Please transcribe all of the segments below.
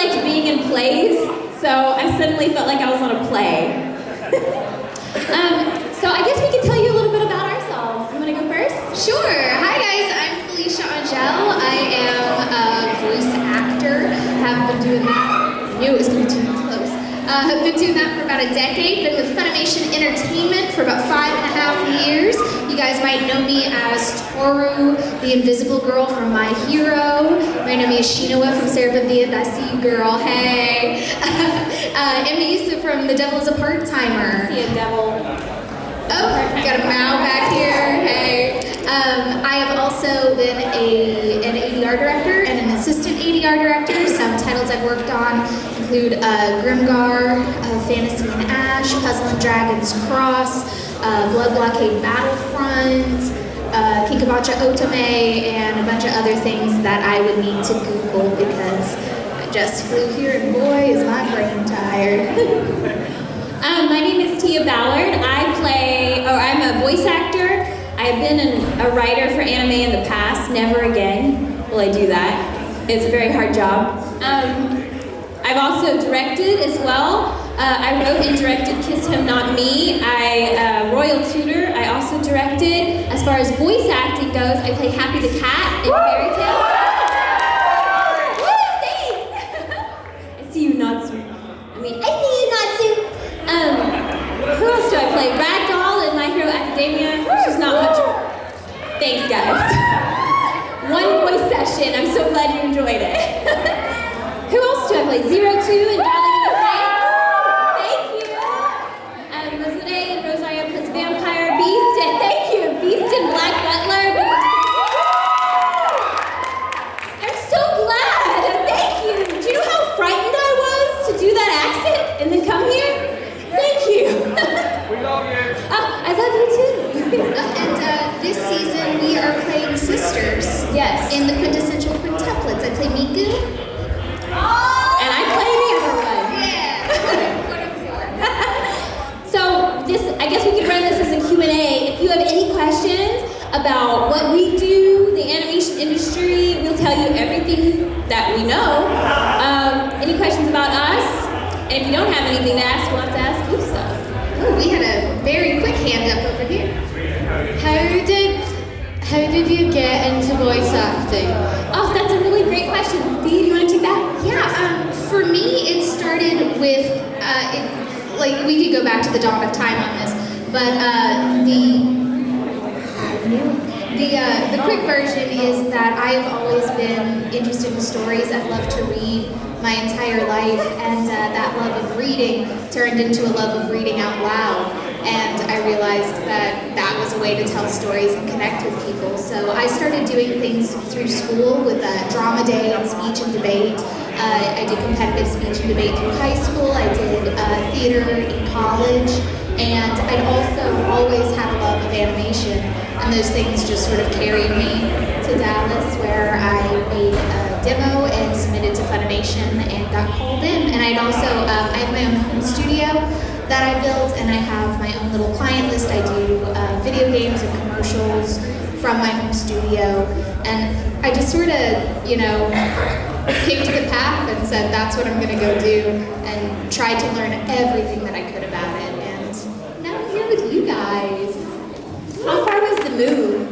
liked being in plays, so I suddenly felt like I was on a play. So I guess we could tell you a little bit about ourselves. You want to go first? Sure. Hi guys, I'm Felecia Angelle. I am a voice actor. Have been doing that. I knew it was going to be too close. I've been doing that for about a decade. Been with Funimation Entertainment for about 5.5 years. You guys might know me as Toru, the invisible girl from My Hero. You might know me as Shinoa from Seraphim Via. I see you, girl. Hey. Emmy from The Devil is a Part-Timer. See a devil. Oh, got a mow back here. Hey. I have also been an ADR director and an assistant ADR director. Some titles I've worked on include Grimgar, Fantasy and Ash, Puzzle and Dragon's Cross, Blood Blockade Battlefront, Kikabacha Otome, and a bunch of other things that I would need to Google because I just flew here and boy is my brain tired. My name is Tia Ballard. I'm a voice actor. I've been a writer for anime in the past. Never again will I do that. It's a very hard job. I've also directed as well. I wrote and directed Kiss Him Not Me. Royal Tutor, I also directed. As far as voice acting goes, I play Happy the Cat in Fairy Tail. Woo, thanks! I see you, Natsu. I see you, Natsu. Who else do I play? Ragdoll in My Hero Academia, which is not much. Thanks, guys. One voice session. I'm so glad you enjoyed it. Who else do I play? 02 and Darling in the Franxx. Thank you. Lizzie and Rosario plays Vampire Beast, and thank you, Beast and Black Butler. I'm so glad. Thank you. Do you know how frightened I was to do that accent and then come here? Thank you. We love you. Oh, I love you too. And this season we are playing sisters. Yes. In the quintessential quintuplets. I play Miku. And I play the other one. Yeah. So I guess we could run this as a Q&A. If you have any questions about what we do, the animation industry, we'll tell you everything that we know. Any questions about us? And if you don't have anything to ask, we'll have to ask you stuff. Oh, we had a very quick hand up over here. How did you get into voice acting? Oh, that's a really great question. Dee, do you want to take that? Yeah, for me it started with, we could go back to the dawn of time on this, but the quick version is that I've always been interested in stories. I've loved to read my entire life, and that love of reading turned into a love of reading out loud. And I realized that that was a way to tell stories and connect with people. So I started doing things through school with drama day and speech and debate. I did competitive speech and debate through high school. I did theater in college. And I'd also always had a love of animation. And those things just sort of carried me to Dallas, where I made a demo and submitted to Funimation and got called in. And I'd also, I have my own home studio that I built, and I have my own little client list. I do video games and commercials from my home studio. And I just sort of, picked the path and said, that's what I'm gonna go do, and tried to learn everything that I could about it. And now I'm here with you guys. How far was the move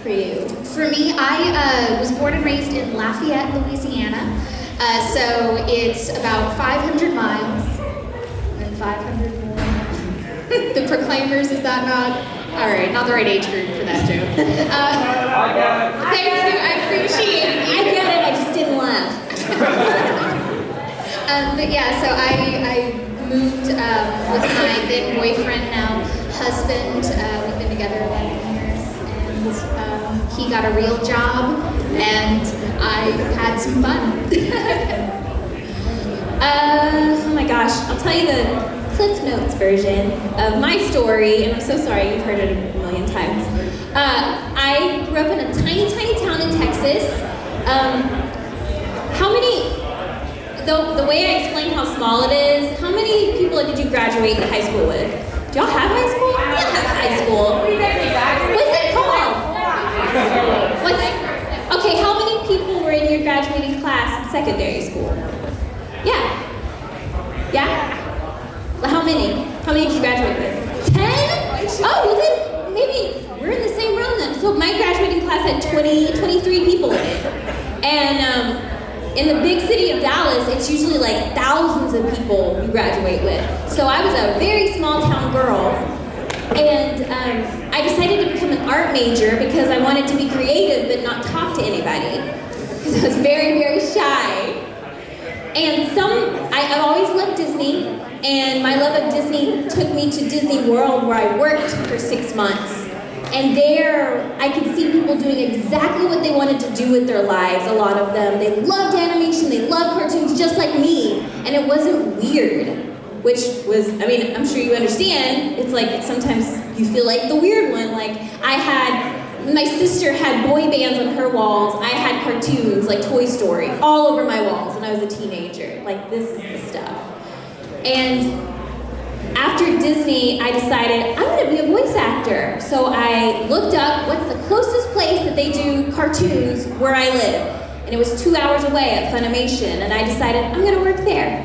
for you? For me, I was born and raised in Lafayette, Louisiana. So it's about 500 miles, and 500 more. The Proclaimers, is that not? All right, not the right age group for that joke. Thank you, I appreciate it. I get it, I just didn't laugh. But yeah, so I moved with my then boyfriend, now husband. We've been together 11 years, and he got a real job, and I had some fun. Oh my gosh, I'll tell you the Cliff Notes version of my story, and I'm so sorry, you've heard it a million times. I grew up in a tiny, tiny town in Texas. The way I explained how small it is, how many people did you graduate in high school with? Do y'all have high school? We didn't have high school. What's it called? Okay, how many people were in your graduating class in secondary school? Yeah. Yeah? How many? How many did you graduate with? 10? Oh, well then, maybe we're in the same room then. So my graduating class had 23 people in it. And in the big city of Dallas, it's usually like thousands of people you graduate with. So I was a very small town girl. And I decided to become an art major because I wanted to be creative but not talk to anybody. Because I was very, very shy. And I've always loved Disney, and my love of Disney took me to Disney World where I worked for 6 months. And there, I could see people doing exactly what they wanted to do with their lives, a lot of them. They loved animation, they loved cartoons just like me, and it wasn't weird. Which was, I mean, I'm sure you understand, it's like sometimes you feel like the weird one. Like my sister had boy bands on her walls. I had cartoons like Toy Story all over my walls when I was a teenager. Like, this is the stuff. And after Disney, I decided I'm gonna be a voice actor. So I looked up what's the closest place that they do cartoons where I live. And it was 2 hours away at Funimation, and I decided I'm gonna work there.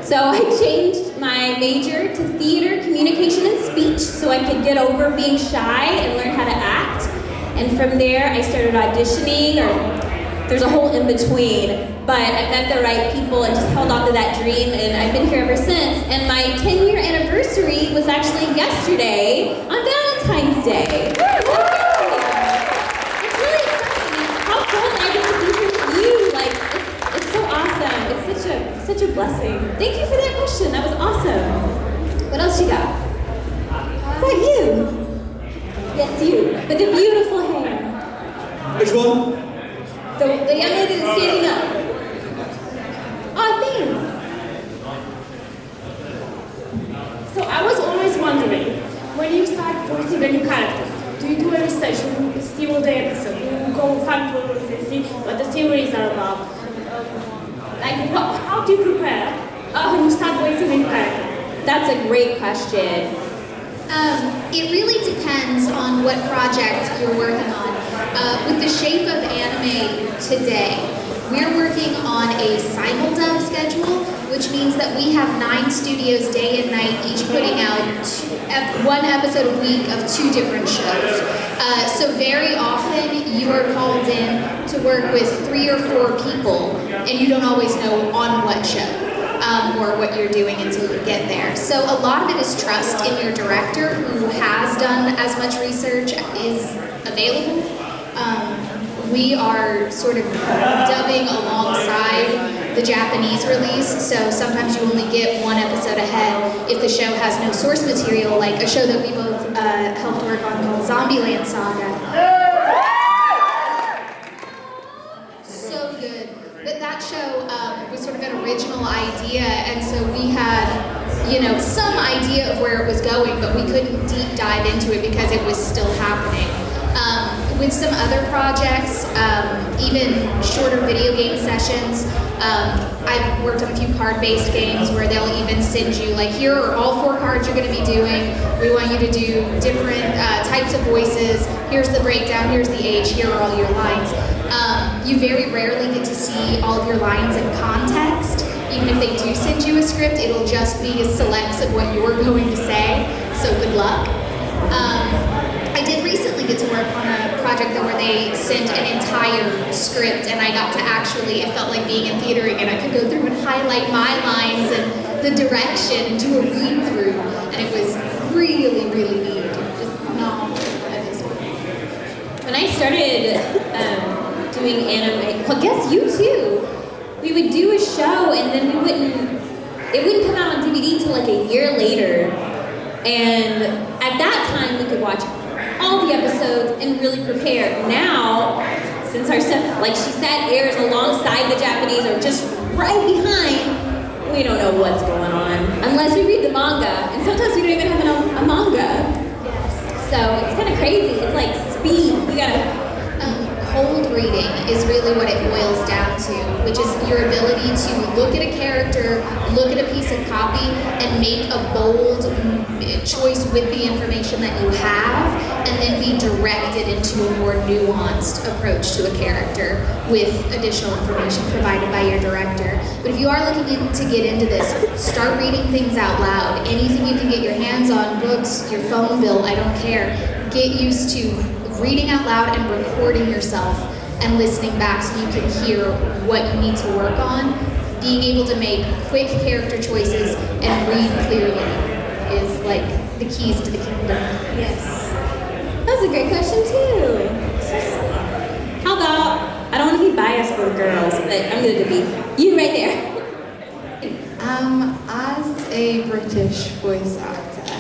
So I changed my major to theater, communication, and speech so I could get over being shy and learn how to act. And from there, I started auditioning, or there's a whole in-between. But I met the right people and just held on to that dream, and I've been here ever since. And my 10-year anniversary was actually yesterday on Valentine's Day. It's really exciting. How cool that I get to be here with you. Like, it's so awesome. It's such a blessing. Thank you for that question. That was awesome. What else you got? How about you? Yes, you. With the beautiful hair. Which one? The young lady that's standing up. Oh, thanks. So I was always wondering, when you start voicing a new character, do you do a research? Do you see all the episodes? Do you go find forums and see what the series are about? Like, how do you prepare when you start voicing a new character? That's a great question. It really depends on what project you're working on. With the shape of anime today, we're working on a simuldub schedule, which means that we have 9 studios day and night, each putting out 1 episode a week of 2 different shows. So very often you are called in to work with 3 or 4 people, and you don't always know on what show. Or what you're doing until you get there. So a lot of it is trust in your director, who has done as much research is available. We are sort of dubbing alongside the Japanese release, so sometimes you only get 1 episode ahead if the show has no source material, like a show that we both helped work on called Zombieland Saga. So good. But that show was sort of an original idea, and so we had, some idea of where it was going, but we couldn't deep dive into it because it was still happening. With some other projects, even shorter video game sessions, I've worked on a few card-based games where they'll even send you, like, here are all 4 cards you're going to be doing. We want you to do different types of voices. Here's the breakdown, here's the age, here are all your lines. You very rarely get to see all of your lines in context. Even if they do send you a script, it'll just be selects of what you're going to say, so good luck. I did recently get to work on a project where they sent an entire script, and I got to actually, it felt like being in theater again. I could go through and highlight my lines and the direction and do a read through, and it was really, really neat. Just phenomenal at this point. When I started doing anime, well, I guess you too, we would do a show and then it wouldn't come out on DVD till like a year later. And at that time, we could watch all the episodes and really prepare. Now, since our stuff, like she said, airs alongside the Japanese or just right behind, we don't know what's going on unless we read the manga. And sometimes we don't even have a manga. Yes. So it's kind of crazy. It's like speed. You gotta cold reading is really what it boils down to, which is your ability to look at a character, look at a piece of copy, and make a bold choice with the information that you have, and then be directed into a more nuanced approach to a character with additional information provided by your director. But if you are looking to get into this, start reading things out loud. Anything you can get your hands on, books, your phone bill, I don't care. Get used to reading out loud and recording yourself and listening back so you can hear what you need to work on. Being able to make quick character choices and read clearly is like the keys to the kingdom. Yes. That was a great question too. So sweet. How about, I don't want to be biased for girls, but I'm going to be you right there. As a British voice actor,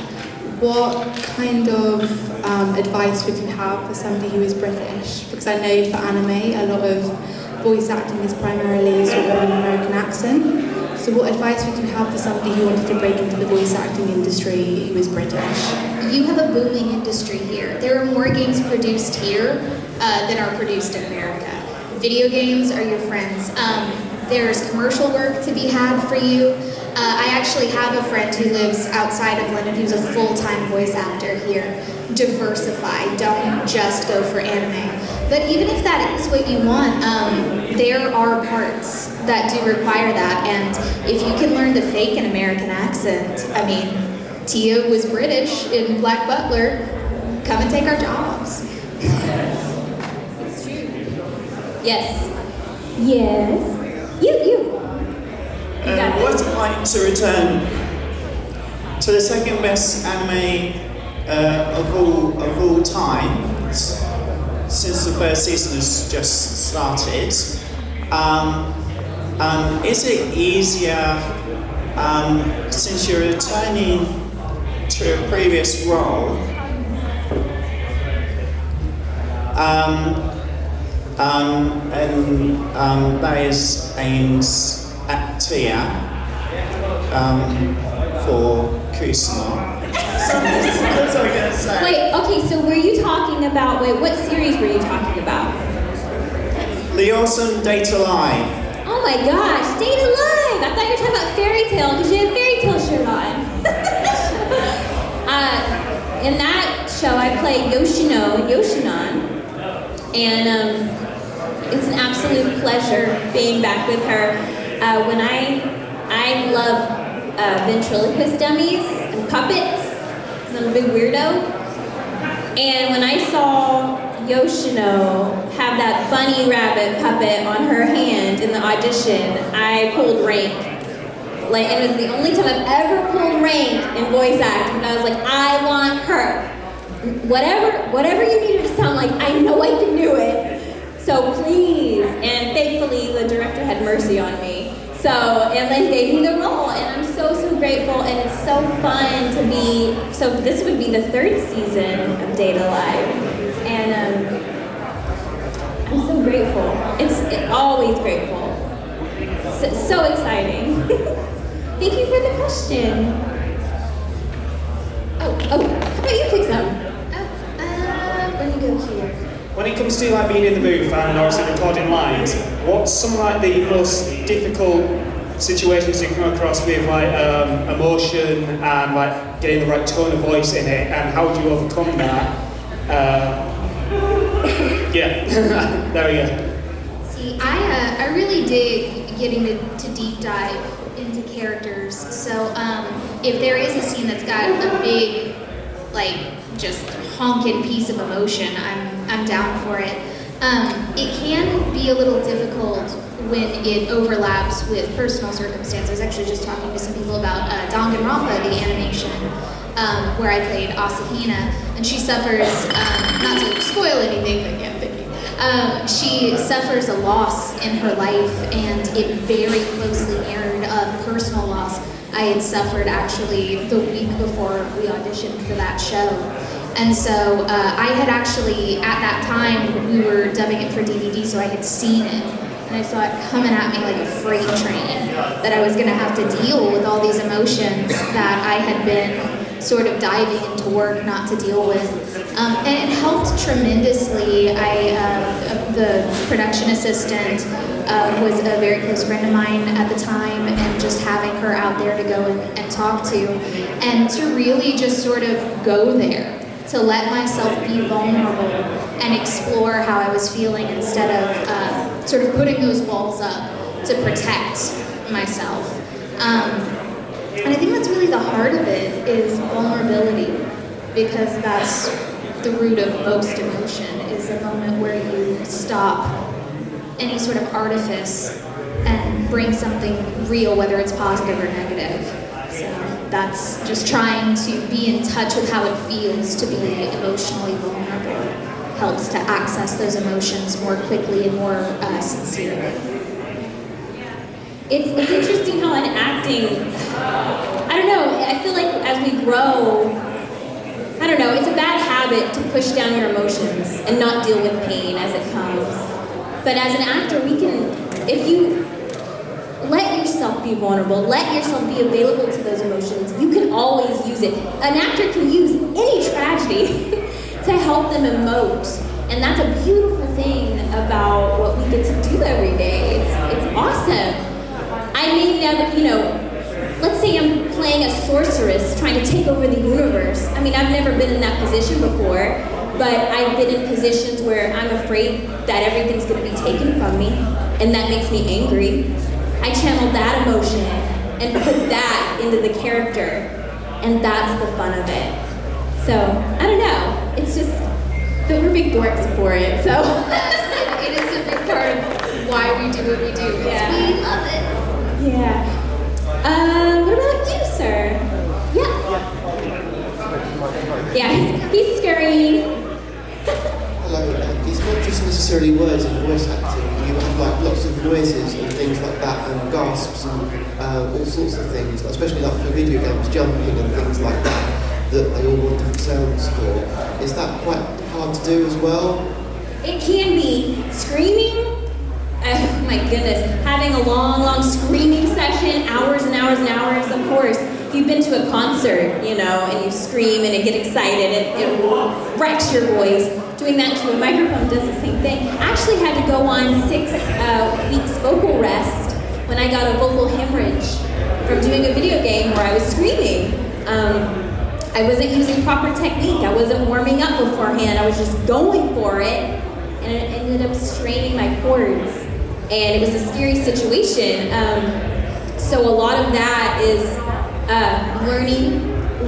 what kind of advice would you have for somebody who is British? Because I know for anime, a lot of voice acting is primarily sort of an American accent. So what advice would you have for somebody who wanted to break into the voice acting industry who is British? You have a booming industry here. There are more games produced here than are produced in America. Video games are your friends. There's commercial work to be had for you. I actually have a friend who lives outside of London who's a full-time voice actor here. Diversify, don't just go for anime. But even if that is what you want, there are parts that do require that, and if you can learn to fake an American accent, I mean, Tia was British in Black Butler, come and take our jobs. It's true. Yes. Yes. You. What's it like to return to the second best anime of all time since the first season has just started? Is it easier since you're returning to a previous role? And that is aimed at Tia for Kusama. That's what I'm going to say. Wait, okay, so were you talking about, what series were you talking about? The awesome Data Live. Oh my gosh, Data Live! I thought you were talking about Fairy Tail because you had Fairy Tail shirt on. In that show, I play Yoshino and Yoshinon. And it's an absolute pleasure being back with her. When I love ventriloquist dummies and puppets, because I'm a big weirdo. And when I saw Yoshino have that bunny rabbit puppet on her hand in the audition, I pulled rank. And it was the only time I've ever pulled rank in voice acting. And I was like, I want her. Whatever you need her to sound like, I know I can do it. So please, and thankfully the director had mercy on me. So, and then gave me the role, and I'm so grateful, and it's so fun to be, so this would be the third season of Data Live, and I'm so grateful. It's always grateful. So exciting. Thank you for the question. Oh, how about you pick some? Let me go here. When it comes to like being in the booth and obviously recording lines, what's some like the most difficult situations you come across with like emotion and like getting the right tone of voice in it, and how would you overcome that? Yeah, there we go. See, I really dig getting to deep dive into characters. So if there is a scene that's got a big, like, just honking piece of emotion, I'm down for it. It can be a little difficult when it overlaps with personal circumstances. I was actually just talking to some people about Danganronpa, the animation, where I played Asahina, and she suffers, not to spoil anything, but yeah, thank you. She suffers a loss in her life, and it very closely mirrored a personal loss I had suffered actually the week before we auditioned for that show. And so I had actually, at that time, we were dubbing it for DVD, so I had seen it. And I saw it coming at me like a freight train, that I was gonna have to deal with all these emotions that I had been sort of diving into work not to deal with. And it helped tremendously. The production assistant was a very close friend of mine at the time, and just having her out there to go and talk to, and to really just sort of go there, to let myself be vulnerable and explore how I was feeling instead of sort of putting those walls up to protect myself. And I think that's really the heart of it, is vulnerability, because that's the root of most emotion, is the moment where you stop any sort of artifice and bring something real, whether it's positive or negative. So that's just trying to be in touch with how it feels to be emotionally vulnerable. Helps to access those emotions more quickly and more sincerely. It's interesting how in acting, I don't know, I feel like as we grow, I don't know, it's a bad habit to push down your emotions and not deal with pain as it comes. But as an actor, we can, if you let yourself be vulnerable, let yourself be available to those emotions, you can always use it. An actor can use any tragedy to help them emote. And that's a beautiful thing about what we get to do every day. It's awesome. I may never, let's say I'm playing a sorceress trying to take over the universe. I mean, I've never been in that position before, but I've been in positions where I'm afraid that everything's going to be taken from me, and that makes me angry. I channel that emotion and put that into the character, and that's the fun of it. So, I don't know, it's just, we're big dorks for it, so. It is a big part of why we do what we do. Yeah. We love it. Yeah. What about you, sir? Yeah. Yeah, he's scary. Hello, it's not just necessarily words and voice acting. You have like lots of noises and things like that, and gasps and all sorts of things, especially like for video games, jumping and things like that they all want different sounds for. Is that quite hard to do as well? It can be. Screaming, oh my goodness, having a long screaming session, hours and hours and hours, of course. If you've been to a concert, and you scream and get excited, it wrecks your voice. Doing that to a microphone does the same thing. I actually had to go on 6 weeks vocal rest when I got a vocal hemorrhage from doing a video game where I was screaming. I wasn't using proper technique. I wasn't warming up beforehand. I was just going for it, and it ended up straining my cords. And it was a scary situation. So a lot of that is learning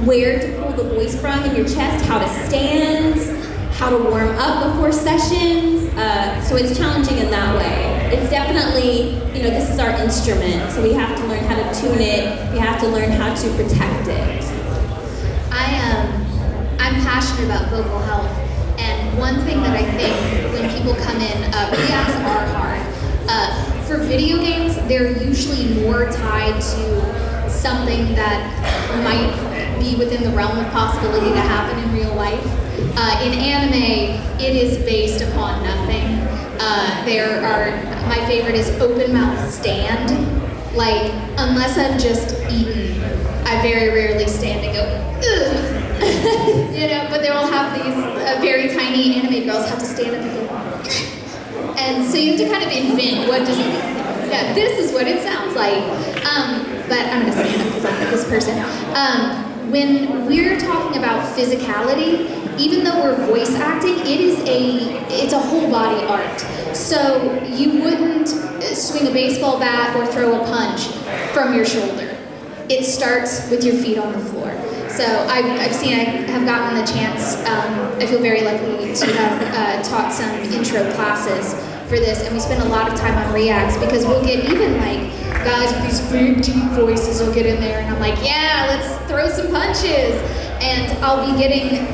where to pull the voice from in your chest, how to stand, how to warm up before sessions. So it's challenging in that way. It's definitely, this is our instrument, so we have to learn how to tune it. We have to learn how to protect it. I'm passionate about vocal health, and one thing that I think when people come in, reacts are hard. For video games, they're usually more tied to something that might be within the realm of possibility to happen in real life. In anime, it is based upon nothing. My favorite is open mouth stand. Like, unless I've just eaten, I very rarely stand and go, ugh. But they'll have these very tiny anime girls have to stand up and go, and so you have to kind of invent this is what it sounds like. But I'm gonna stand up because I'm this person. When we're talking about physicality, even though we're voice acting, it's a whole body art. So you wouldn't swing a baseball bat or throw a punch from your shoulder. It starts with your feet on the floor. So I have gotten the chance, I feel very lucky to have taught some intro classes for this, and we spend a lot of time on reacts because we'll get even like guys with these big deep voices will get in there and I'm like, yeah, let's throw some punches. And I'll be getting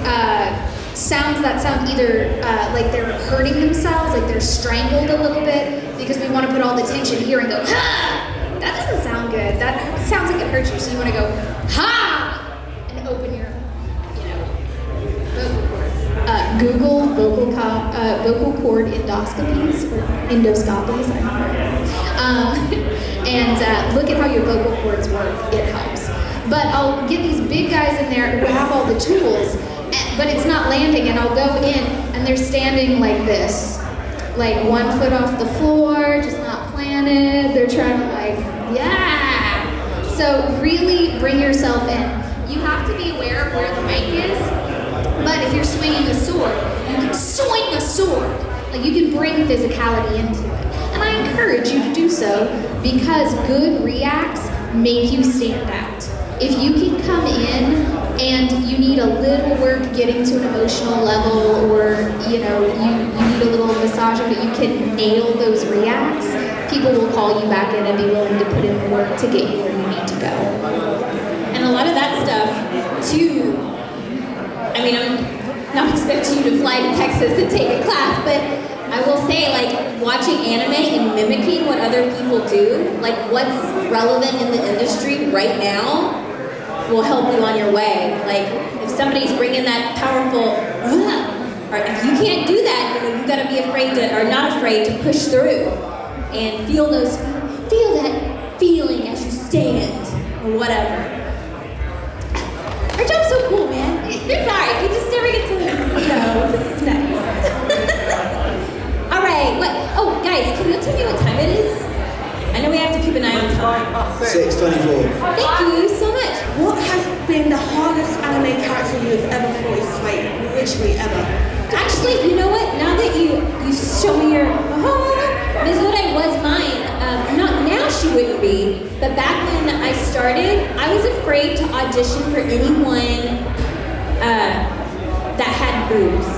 sounds that sound either like they're hurting themselves, like they're strangled a little bit, because we want to put all the tension here and go, ha! That doesn't sound good. That sounds like it hurts you. So you want to go, ha! And open your, vocal cords. Google vocal cord endoscopies or endoscopies. And look at how your vocal cords work. It helps. But I'll get these big guys in there who have all the tools, but it's not landing, and I'll go in, and they're standing like this. Like 1 foot off the floor, just not planted. They're trying to like, yeah. So really bring yourself in. You have to be aware of where the mic is, but if you're swinging a sword, you can swing a sword. Like you can bring physicality into it. And I encourage you to do so because good reacts make you stand out. If you can come in and you need a little work getting to an emotional level, or you need a little massaging, but you can nail those reacts, people will call you back in and be willing to put in the work to get you where you need to go. And a lot of that stuff, too, I mean, I'm not expecting you to fly to Texas and take a class, but I will say, like, watching anime and mimicking what other people do, like what's relevant in the industry right now, will help you on your way. Like, if somebody's bringing that powerful, or if you can't do that, you gotta be afraid to, or not afraid to push through and feel that feeling as you stand, or whatever. Our job's so cool, man. Sorry, we just never get to, this is nice. All right, oh, guys, can you tell me what time it is? I know we have to keep an eye on time. 6:24. Thank you so much. What has been the hardest anime character you have ever voiced, like literally ever? Actually, you know what? Now that you show me your, Ms. Lode was mine. Not now, she wouldn't be. But back when I started, I was afraid to audition for anyone that had boobs,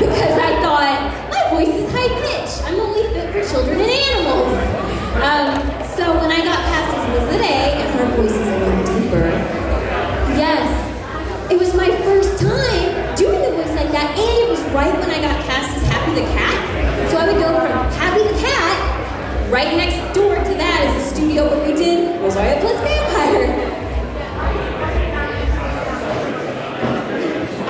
because I thought my voice is high pitched. I'm only fit for children and animals. So when I got cast as Ms. Lode, and her voice is a little deeper, yes, it was my first time doing a voice like that, and it was right when I got cast as Happy the Cat. So I would go from Happy the Cat, right next door to that is the studio where we did Rosario Plus Vampire.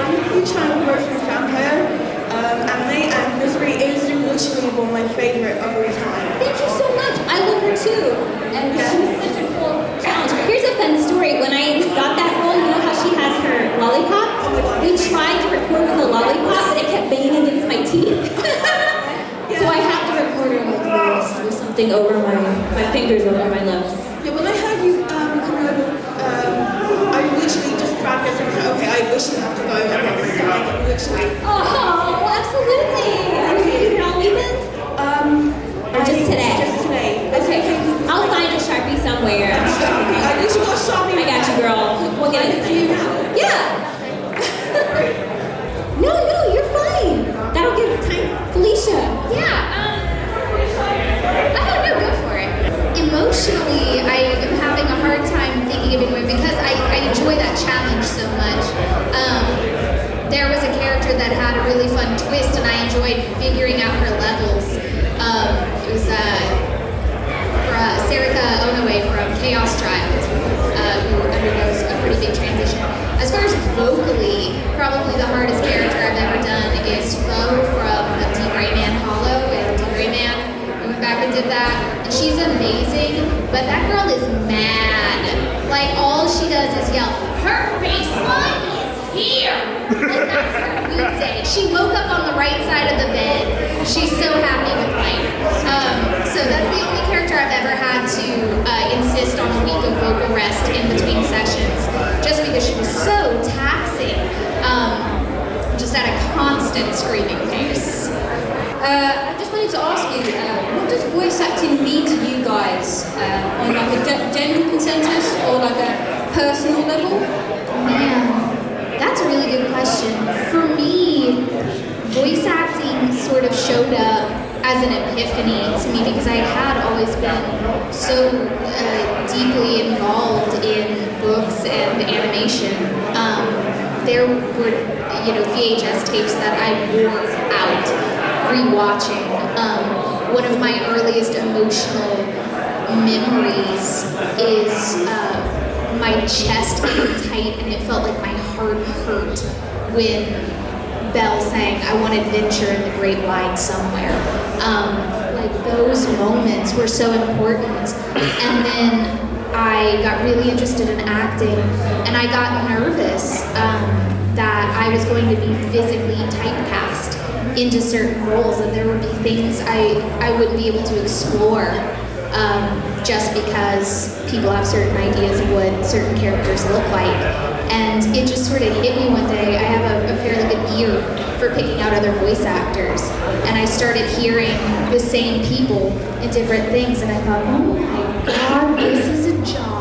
I'm a huge fan of Rosario Vampire anime, and Misery is literally one of my favorite of all time. Thank you so much. I love her too. And she was such a cool challenge. Here's a fun story. When I got that role, you know how she has her lollipop? We tried to record with a lollipop, but it kept banging against my teeth. So I have to record her with something over my fingers over my lips. Yeah, when I heard you coming over, I literally just grabbed it and said, okay, I literally have to go and get this done, literally. Oh, absolutely. Are you here all weekend? Or just today? Just today. Okay. I'll find a Sharpie somewhere. I literally got a Sharpie. I got you, girl. We'll get it. Yeah. No, you're fine. That'll give time. Felecia. Yeah, go for it. Emotionally, I am having a hard time thinking of anyone because I enjoy that challenge so much. There was a character that had a really fun twist, and I enjoyed figuring out her levels. It was Sarika Onoe from Chaos Child, who undergoes a pretty big transition. As far as vocally, probably the hardest character I've ever done is Foe from D. Greyman Hollow, and D. Greyman, we went back and did that, and she's amazing, but that girl is mad. Like, all she does is yell, her baseline is here! Like, that's her weekday. She woke up on the right side of the bed. She's so happy with life. So that's the only character I've ever had to insist on a week of vocal rest in between sessions, just because she was so taxing, just at a constant screaming pace. I just wanted to ask you, what does voice acting mean to you guys on like a general consensus or like a personal level? Man, that's a really good question. For me, voice acting sort of showed up as an epiphany to me because I had always been so deeply involved in books and animation. There were, VHS tapes that I wore out rewatching. One of my earliest emotional memories is my chest getting tight, and it felt like my heart hurt when Belle sang, "I want adventure in the great wide somewhere." Like, those moments were so important. And then I I got really interested in acting, and I got nervous that I was going to be physically typecast into certain roles, and there would be things I wouldn't be able to explore just because people have certain ideas of what certain characters look like. And it just sort of hit me one day. I have a fairly good ear for picking out other voice actors, and I started hearing the same people in different things, and I thought, oh my God, this is a job.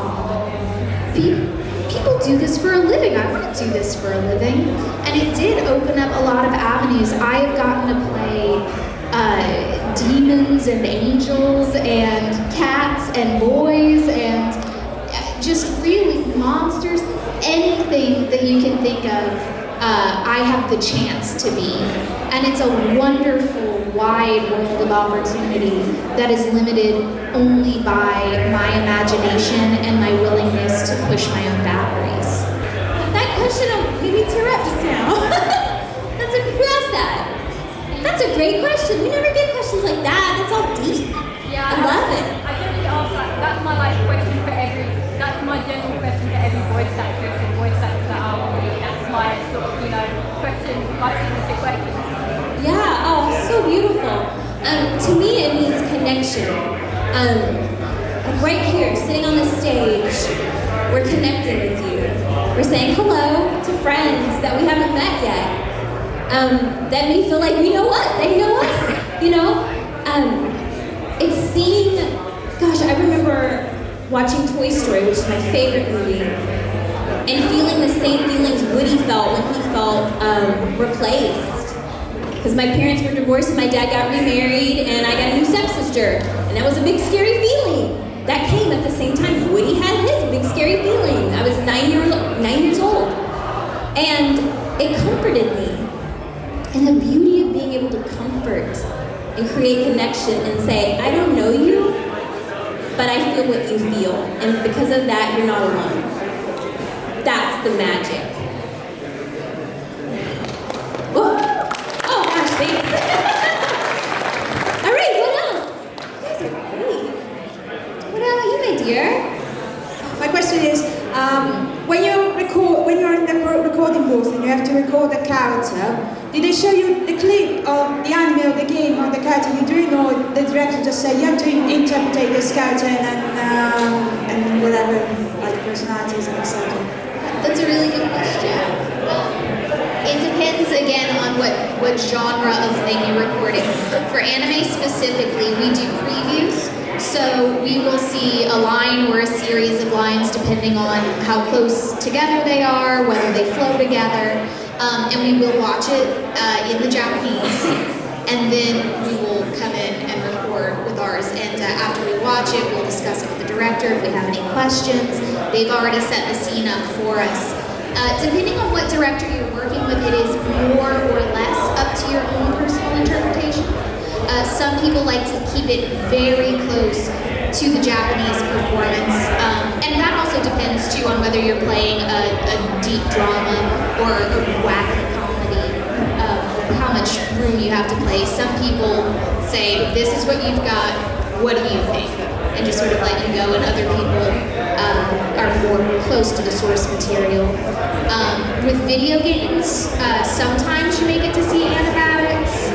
People do this for a living. I want to do this for a living. And it did open up a lot of avenues. I have gotten to play demons and angels and cats and boys and just really monsters. Anything that you can think of, I have the chance to be. And it's a wonderful, wide world of opportunity that is limited only by my imagination and my willingness to push my own boundaries. That question made me tear up just now. Who asked that? That's a great question. We never get questions like that. That's all deep. Yeah, I love it. I generally ask that. That's my question for that's my general question for every voice actress and voice actor that I'm on. That's my sort of, question, my signature question. Yeah, oh, so beautiful. To me, it means connection. Right here, sitting on the stage, we're connecting with you. We're saying hello to friends that we haven't met yet. That may feel like we know what, they know us, It's seeing, gosh, I remember watching Toy Story, which is my favorite movie, and feeling the same feelings Woody felt when he felt replaced. Because my parents were divorced and my dad got remarried and I got a new stepsister. And that was a big scary feeling. That came at the same time Woody had his big scary feeling. I was 9 years old. And it comforted me. And the beauty of being able to comfort and create connection and say, I don't know you, but I feel what you feel. And because of that, you're not alone. That's the magic. Whoa. Oh gosh, thanks. All right, what else? You guys are great. What about you, my dear? My question is, when you're in the recording booth and you have to record a character, did they show you the clip of the anime or the game or the character you're doing, or the director just said you have to interpret this character and whatever, like personalities and etc.? That's a really good question. It depends again on what genre of thing you're recording. For anime specifically, we do previews. So we will see a line or a series of lines depending on how close together they are, whether they flow together, and we will watch it in the Japanese, and then we will come in and record with ours. And after we watch it, we'll discuss it with the director if we have any questions. They've already set the scene up for us. Depending on what director you're working with, it is more or less up to your own personal interpretation. Some people like to keep it very close to the Japanese performance, and that also depends too on whether you're playing a deep drama or a wacky comedy, how much room you have to play. Some people say, this is what you've got, what do you think? And just sort of let you go, and other people are more close to the source material. With video games, sometimes you may get to see animatics.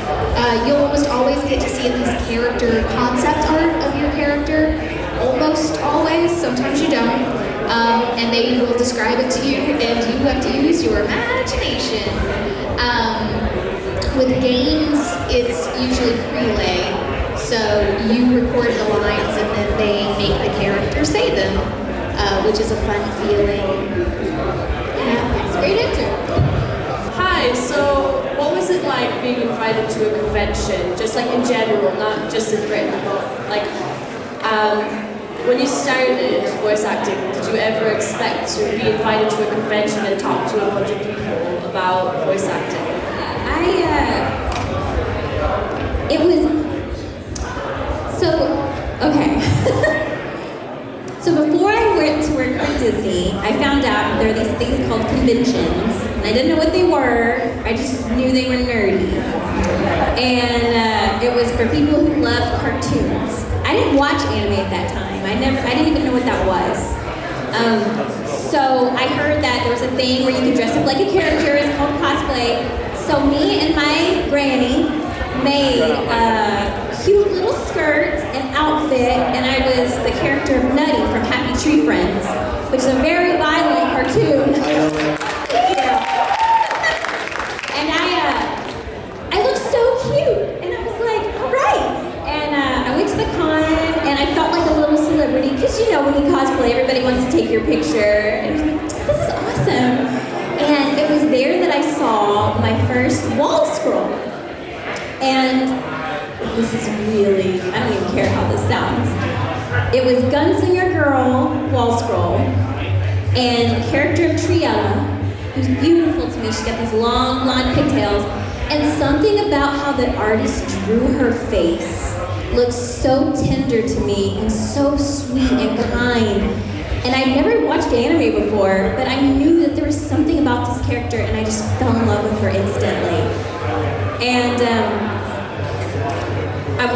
You'll almost always get to see at least character concept art of your character. Almost always, sometimes you don't. And they will describe it to you, and you have to use your imagination. With games, it's usually relay. So you record the lines and then they make the character say them, which is a fun feeling. Yeah, it's a great answer. Hi, so what was it like being invited to a convention, just like in general, not just in Britain, but like, when you started voice acting, did you ever expect to be invited to a convention and talk to a bunch of people about voice acting? It was, okay. So before I went to work for Disney, I found out there are these things called conventions, and I didn't know what they were. I just knew they were nerdy. And it was for people who loved cartoons. I didn't watch anime at that time. I didn't even know what that was. So I heard that there was a thing where you could dress up like a character. It's called cosplay. So me and my granny made a cute little skirt and outfit, and I was the character of Nutty from Happy Tree Friends, which is a very violent cartoon. And I looked so cute, and I was like, all right. And I went to the con, and I felt like a little celebrity, because you know when you cosplay, everybody wants to take your picture. And I was like, this is awesome. And it was there that I saw my first wall scroll. And this is really, I don't even care how this sounds. It was Gunslinger Girl wall scroll, and the character of Triella, who's beautiful to me. She's got these long blonde pigtails, and something about how the artist drew her face looks so tender to me and so sweet and kind. And I'd never watched anime before, but I knew that there was something about this character, and I just fell in love with her instantly. And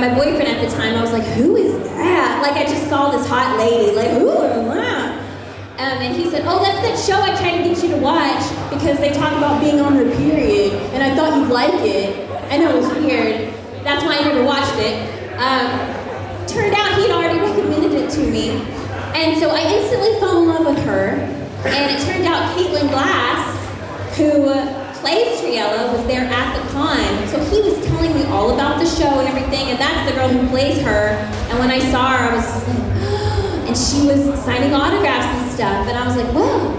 my boyfriend at the time, I was like, who is that? Like, I just saw this hot lady, like, who is that? And he said, oh, that's that show I tried to get you to watch because they talk about being on her period, and I thought you'd like it. I know, it was weird. That's why I never watched it. Turned out he'd already recommended it to me. And so I instantly fell in love with her. And it turned out Caitlin Glass, who plays Triella, was there at the con. So he was telling me all about the show and everything, and that's the girl who plays her. And when I saw her, I was just like, and she was signing autographs and stuff. And I was like, well,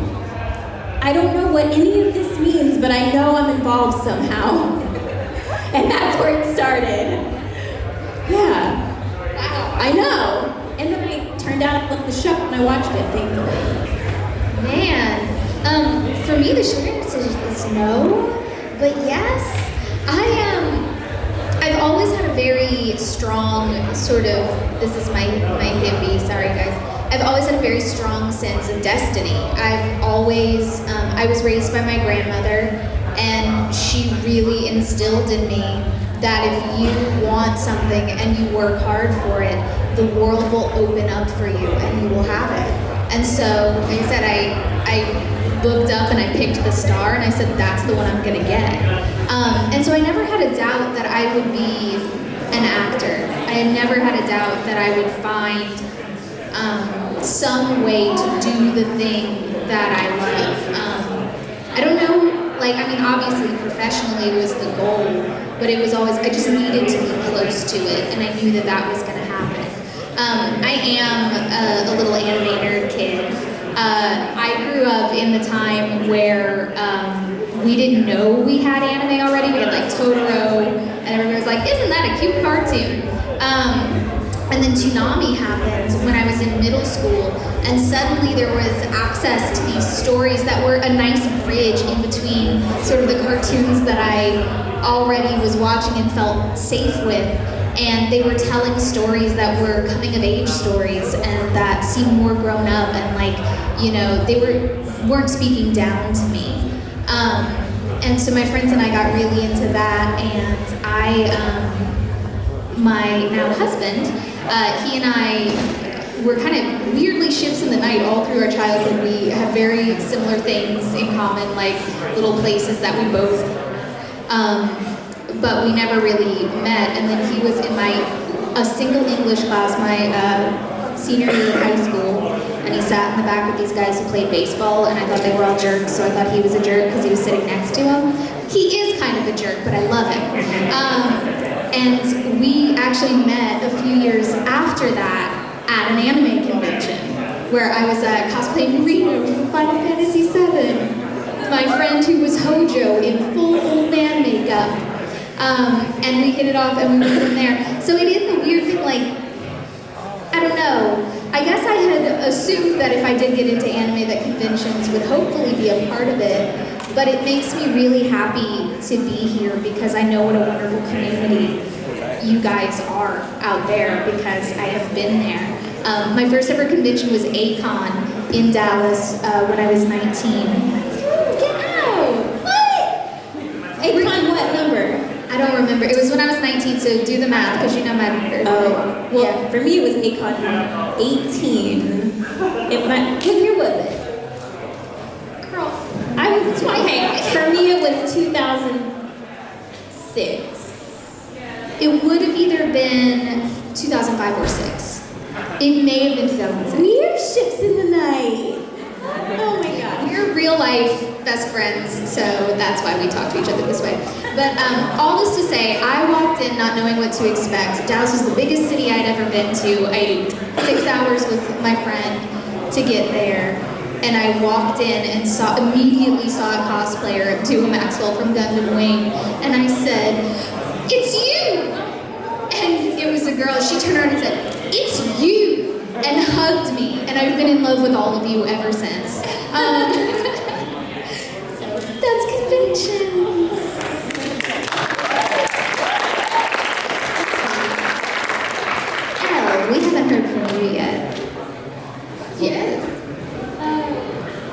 I don't know what any of this means, but I know I'm involved somehow. And that's where it started. Yeah. Wow. I know. And then I turned out to look the show and I watched it, thankfully. Man, for me the short answer is no, but yes. I've always had a very strong sort of, this is my hippie, sorry guys. I've always had a very strong sense of destiny. I've always, I was raised by my grandmother, and she really instilled in me that if you want something and you work hard for it, the world will open up for you and you will have it. And so, like I said, I looked up and I picked the star and I said, that's the one I'm gonna get. And so I never had a doubt that I would be an actor. I had never had a doubt that I would find some way to do the thing that I love. I don't know, like, I mean, obviously professionally was the goal, but it was always, I just needed to be close to it, and I knew that that was gonna happen. I am a little anime nerd kid. I grew up in the time where we didn't know we had anime already. We had like Totoro, and everybody was like, isn't that a cute cartoon? And then Nanami happened when I was in middle school, and suddenly there was access to these stories that were a nice bridge in between sort of the cartoons that I already was watching and felt safe with. And they were telling stories that were coming of age stories and that seemed more grown up, and like, you know, they weren't speaking down to me. And so my friends and I got really into that, and my now husband, he and I were kind of weirdly ships in the night all through our childhood. We had very similar things in common, like little places that we both, but we never really met. And then he was in a single English class, my senior year of high school, and he sat in the back with these guys who played baseball, and I thought they were all jerks, so I thought he was a jerk because he was sitting next to him. He is kind of a jerk, but I love him. And we actually met a few years after that at an anime convention, where I was cosplaying Riyu from Final Fantasy VII, my friend who was Hojo in full old man makeup. And we hit it off and we moved from there. So it is a weird thing, like, I don't know. I guess I had assumed that if I did get into anime that conventions would hopefully be a part of it, but it makes me really happy to be here because I know what a wonderful community you guys are out there because I have been there. My first ever convention was A-Con in Dallas when I was 19. Get out! What? A-Con what number? I don't remember. It was when I was 19, so do the math, because you know my birthday. Oh, well, yeah. For me it was A-Con 18. What year was 2006. It would have either been 2005 or 6. It may have been 2006. We're ships in the night. Oh my god. We're real life best friends, so that's why we talk to each other this way. But all this to say, I walked in not knowing what to expect. Dallas was the biggest city I'd ever been to. I 6 hours with my friend to get there. And I walked in and immediately saw a cosplayer of Dua Maxwell from Gundam Wing. And I said, "It's you!" And it was a girl. She turned around and said, "It's you!" And hugged me. And I've been in love with all of you ever since. So that's conventions. Elle, we haven't heard from you yet. Yes.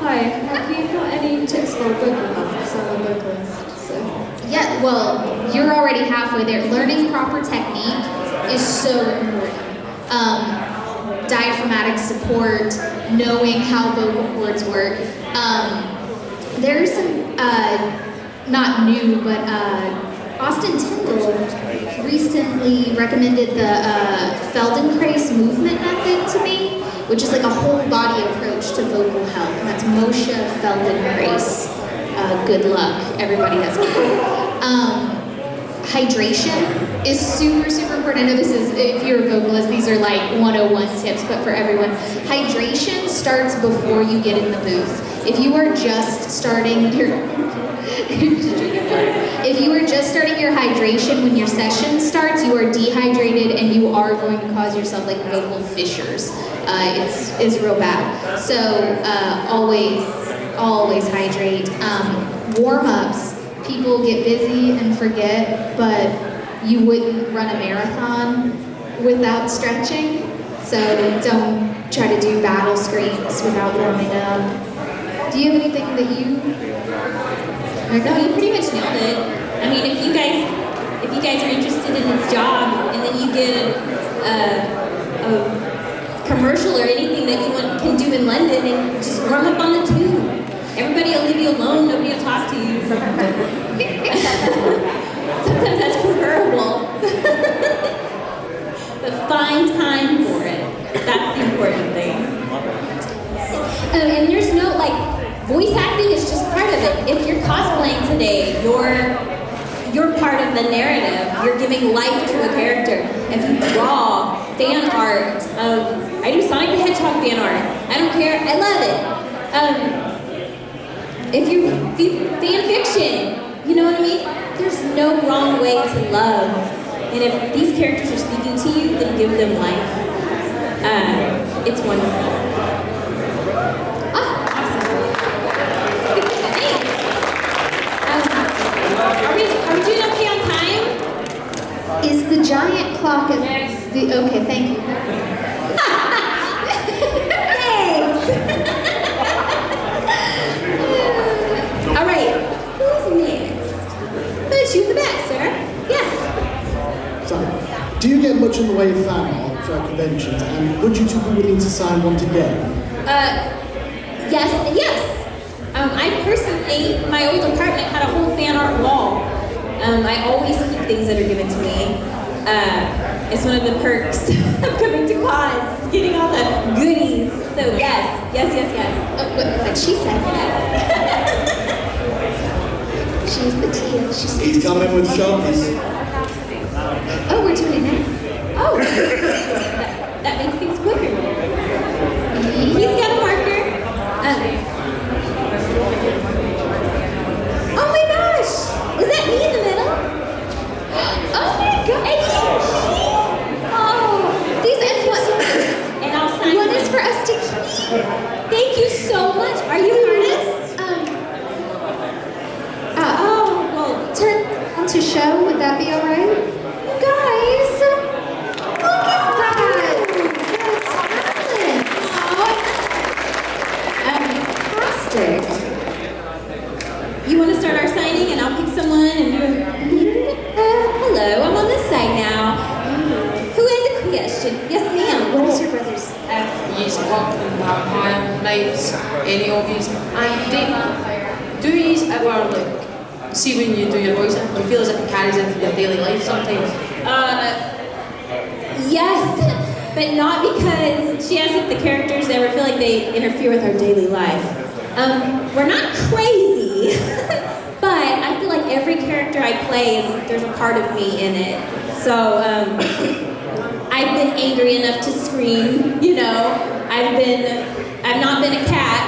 Hi, have you got any tips for vocal health? Because I'm a vocalist, so. Yeah, well, you're already halfway there. Learning proper technique is so important. Diaphragmatic support, knowing how vocal cords work. There's some, not new, but Austin Tyndall recently recommended the Feldenkrais movement method to me, which is like a whole body approach to vocal health, and that's Moshe Feldenkrais. Good luck, everybody has good. Hydration is super, super important. I know this is, if you're a vocalist, these are like 101 tips, but for everyone, hydration starts before you get in the booth. If you are just starting your hydration when your session starts, you are dehydrated and you are going to cause yourself like vocal fissures. It's real bad. So always hydrate. Warm-ups. People get busy and forget, but you wouldn't run a marathon without stretching. So don't try to do battle screams without warming up. Do you have anything that you? No, you pretty much nailed it. I mean, if you guys are interested in this job, and then you get a commercial or anything that you can do in London, and just warm up on the tube. Everybody will leave you alone. Nobody will talk to you. Sometimes that's preferable. But find time for it. That's the important thing. And there's no, like, voice acting is just part of it. If you're cosplaying today, you're part of the narrative. You're giving life to a character. If you draw fan art, I do Sonic the Hedgehog fan art. I don't care. I love it. If you fan fiction, you know what I mean? There's no wrong way to love. And if these characters are speaking to you, then give them life. It's wonderful. Awesome. Thanks. Are we doing okay on time? Is the giant clock at the, okay, thank you. Thanks. All right, who's next? Let's you in the back, sir. Yeah. So, do you get much in the way of fan art for conventions, and would you two be willing to sign one together? Yes and yes. I personally, my old apartment had a whole fan art wall. I always keep things that are given to me. It's one of the perks of coming to cons, getting all the goodies. So yes. What she said. Yes. She's the tea. He's coming with Sharpies. Oh, we're doing it now. Oh, that makes things quicker. He's got a marker. Oh my gosh! Is that me in the middle? Oh my god! Oh, these and what? And I'll sign one is for us to keep. Thank you so much. Are you an artist? Turn on to show. Would that be all right? Guys, look at that. Fantastic. You want to start our signing, and I'll pick someone. And hello, I'm on this side now. Who has a question? Yes, ma'am. What is your brother's? He's walking vampire mates, any of these. And do you ever look see when you do your voice acting? Do you feel as if it carries into your daily life sometimes? Yes, but not because she asked if the characters ever feel like they interfere with our daily life. We're not crazy, but I feel like every character I play, there's a part of me in it. So I've been angry enough to scream, you know. I've not been a cat,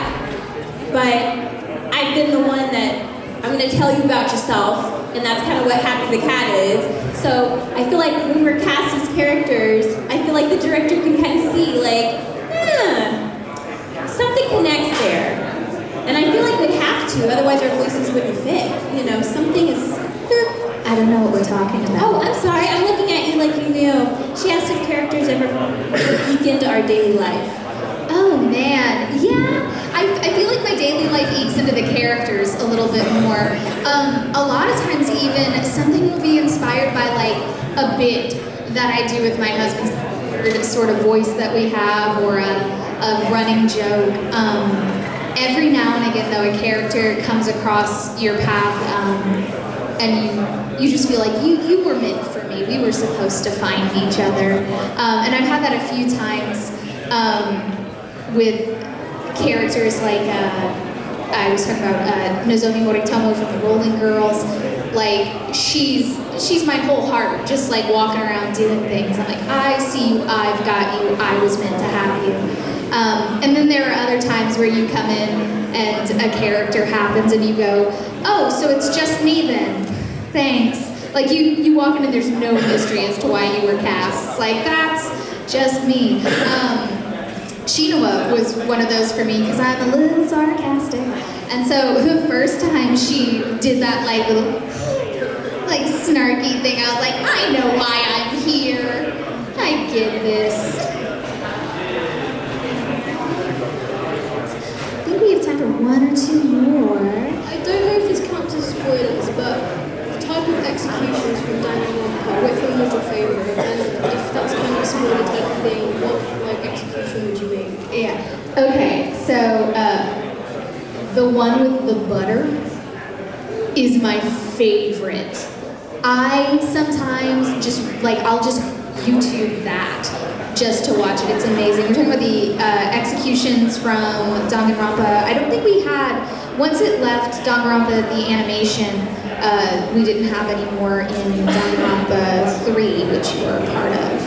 but I've been the one that I'm gonna tell you about yourself, and that's kind of what Happy the Cat is. So I feel like when we're cast as characters, I feel like the director can kind of see like, something connects there. And I feel like we'd have to, otherwise our voices wouldn't fit. You know, something is, I don't know what we're talking about. Oh, I'm sorry, I'm looking at you like you knew. She asked if characters ever leak into our daily life. Oh man, yeah. I feel like my daily life ekes into the characters a little bit more. A lot of times even something will be inspired by like a bit that I do with my husband's sort of voice that we have, or a running joke. Every now and again though, a character comes across your path and you just feel like you were meant for me. We were supposed to find each other. And I've had that a few times with characters like, I was talking about Nozomi Moritomo from the Rolling Girls. Like, she's my whole heart, just like walking around doing things. I'm like, I see you, I've got you, I was meant to have you. And then there are other times where you come in and a character happens and you go, oh, so it's just me then, thanks. Like you walk in and there's no mystery as to why you were cast. It's like, that's just me. Shinawa was one of those for me because I'm a little sarcastic. And so the first time she did that like little like snarky thing, I was like, I know why I'm here. I get this. I think we have time for one or two more. I don't know if this counts as spoilers, but the type of executions from Danganronpa, which one was your favourite? And if that's kind of a spoiler type of thing, what like execution would you make? Yeah. Okay, so the one with the butter is my favorite. I sometimes just like, I'll just YouTube that just to watch it. It's amazing. We're talking about the executions from Danganronpa. I don't think we had, once it left Danganronpa, the animation, we didn't have any more in Danganronpa 3, which you were a part of.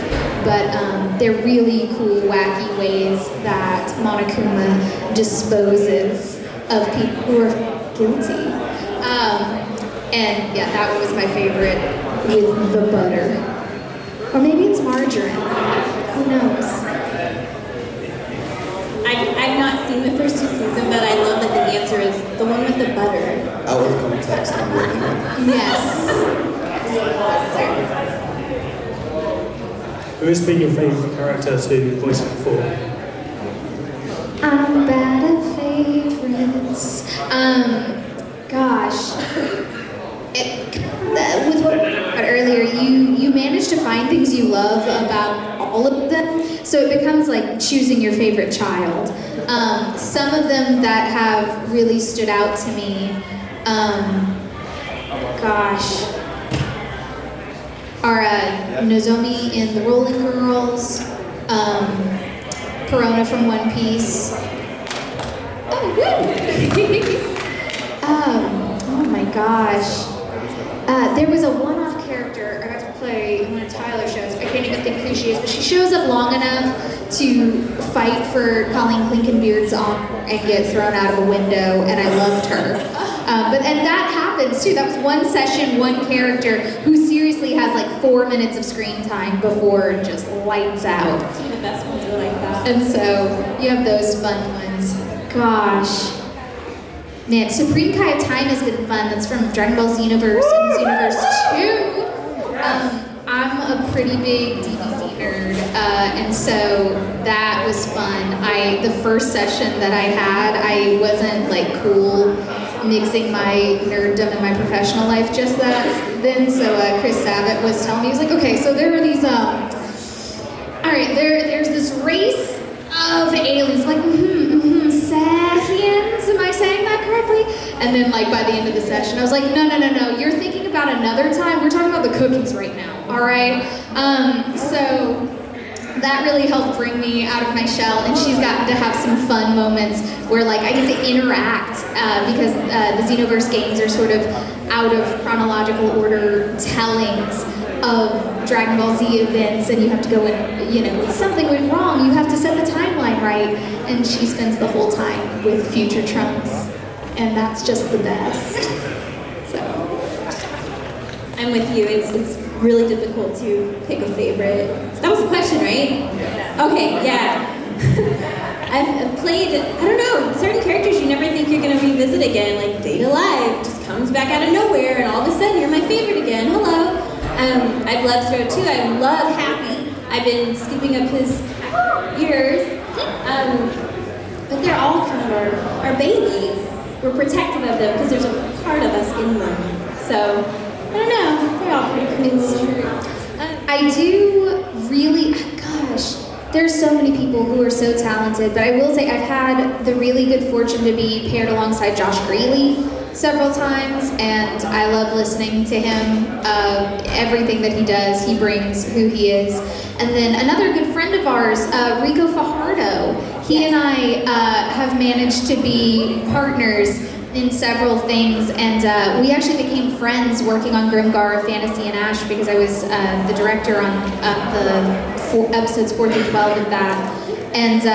But they're really cool, wacky ways that Monokuma disposes of people who are guilty. And yeah, that one was my favorite with the butter. Or maybe it's margarine. Who knows? I've not seen the first two seasons, but I love that the answer is the one with the butter. Out of context, I'm working on. Yes. Who has been your favourite character to voice before? I'm bad at favorites. Gosh. With what we talked about earlier, you manage to find things you love about all of them, so it becomes like choosing your favorite child. Some of them that have really stood out to me, are Nozomi in the Rolling Girls, Perona from One Piece. Oh, woo! Oh my gosh. There was a one-off character I got to play in one of Tyler's shows. I can't even think who she is, but she shows up long enough to fight for Colleen Clinkenbeard's honor and get thrown out of a window, and I loved her. And that happens too. That was one session, one character who seriously has like 4 minutes of screen time before just lights out. Some of the best ones are like that. And so you have those fun ones. Gosh. Man, Supreme Kai of Time has been fun. That's from Dragon Ball Xenoverse and Xenoverse 2. I'm a pretty big DBZ nerd, and so that was fun. The first session that I had, I wasn't like cool mixing my nerddom and my professional life just then. So Chris Sabat was telling me, he was like, okay, so there are these, all right, there's this race of aliens, like, Sahians, am I saying that correctly? And then like by the end of the session, I was like, no, you're thinking about another time. We're talking about the cookies right now, all right? So that really helped bring me out of my shell, and she's gotten to have some fun moments where like I get to interact because the Xenoverse games are sort of out of chronological order tellings of Dragon Ball Z events, and you have to go and, you know, if something went wrong, you have to set the timeline right, and she spends the whole time with future Trunks, and that's just the best. So I'm with you. It's really difficult to pick a favorite. That was a question, right? Yeah. Okay, yeah. I've played, I don't know, certain characters you never think you're gonna revisit again, like Data Live just comes back out of nowhere and all of a sudden you're my favorite again, hello. I've loved Zero too, I love Happy. I've been scooping up his ears. But they're all kind of our babies. We're protective of them because there's a part of us in them. So, I don't know, they're all pretty cool. It's true. I do really, gosh, there's so many people who are so talented, but I will say I've had the really good fortune to be paired alongside Josh Greeley several times, and I love listening to him. Everything that he does, he brings who he is. And then another good friend of ours, Rico Fajardo, he and I have managed to be partners in several things, and we actually became friends working on Grimgar, Fantasy, and Ash because I was the director on the episodes 4 through 12 of that. And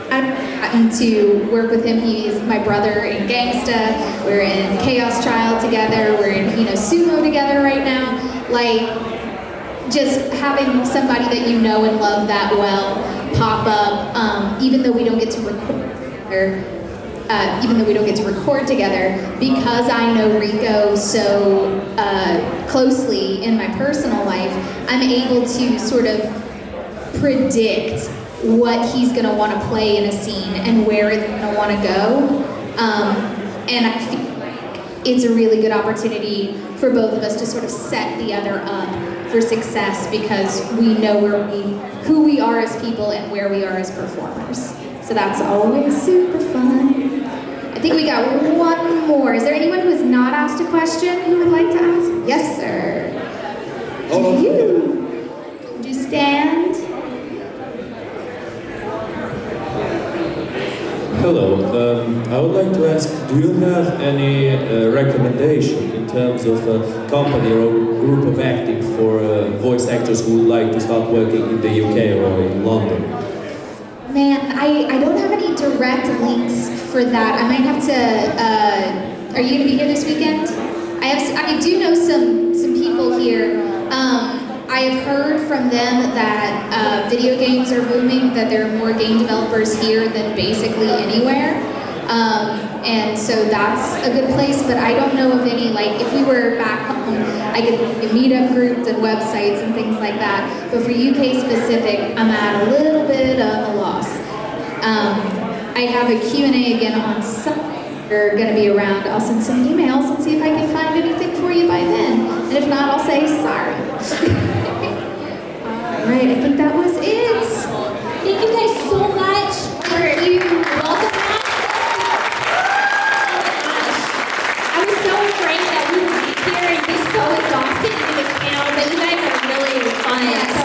I've gotten to work with him. He's my brother in Gangsta. We're in Chaos Child together. We're in Sumo together right now. Like, just having somebody that you know and love that well pop up, even though we don't get to record together, because I know Rico so closely in my personal life, I'm able to sort of predict what he's going to want to play in a scene and where it's going to want to go. And I feel like it's a really good opportunity for both of us to sort of set the other up for success because we know who we are as people and where we are as performers. So that's always super fun. I think we got one more. Is there anyone who has not asked a question who would like to ask? Yes, sir. Would you stand? Hello. I would like to ask, do you have any recommendation in terms of a company or a group of acting for voice actors who would like to start working in the UK or in London? Man, I don't have any direct links for that. I might have to, are you gonna be here this weekend? I do know some people here. I have heard from them that video games are booming, that there are more game developers here than basically anywhere. And so that's a good place, but I don't know of any, like, if we were back home, I could meet up groups and websites and things like that. But for UK specific, I'm at a little bit of a loss. I have a Q&A again on Sunday. They're going to be around. I'll send some emails and see if I can find anything for you by then. And if not, I'll say sorry. All right, I think that was it. Thank you guys so much for you. Welcome back. I was so afraid that we would be here and be so exhausted in this panel, but you guys are really fun.